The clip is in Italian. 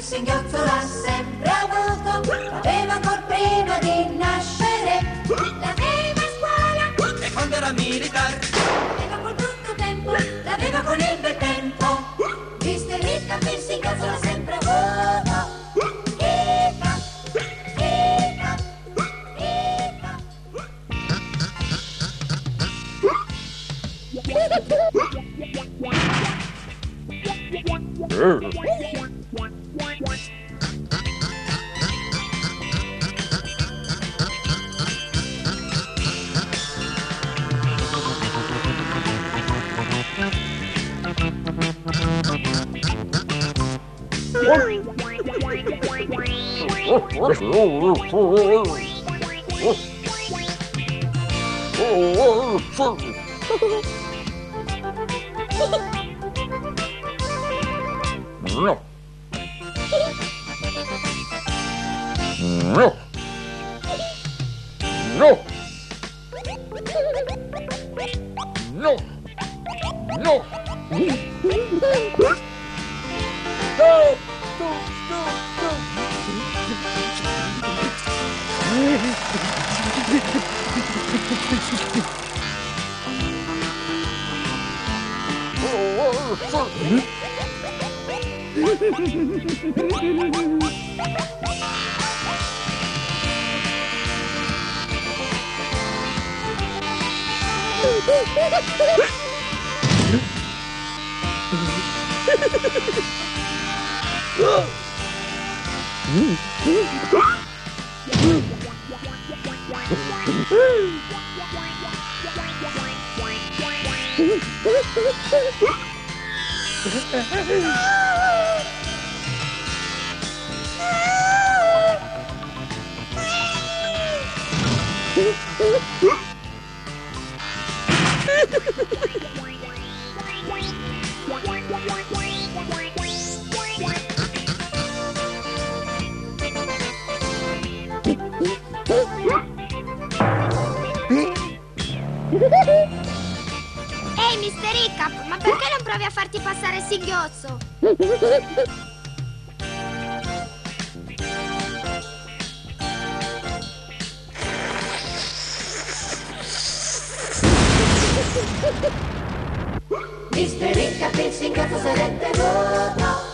singhiozzo l'ha sempre avuto, l'aveva ancor prima di nascere, l'aveva a scuola e quando era militare, l'aveva col brutto tempo, l'aveva con il bel tempo. Mister Ricca il singhiozzo l'ha sempre avuto. Ricca, Ricca, Ricca. Ehi, Mister Hiccup, ma perché non provi a farti passare il singhiozzo? Mister Ricca il singhiozzo se l'è tenuto.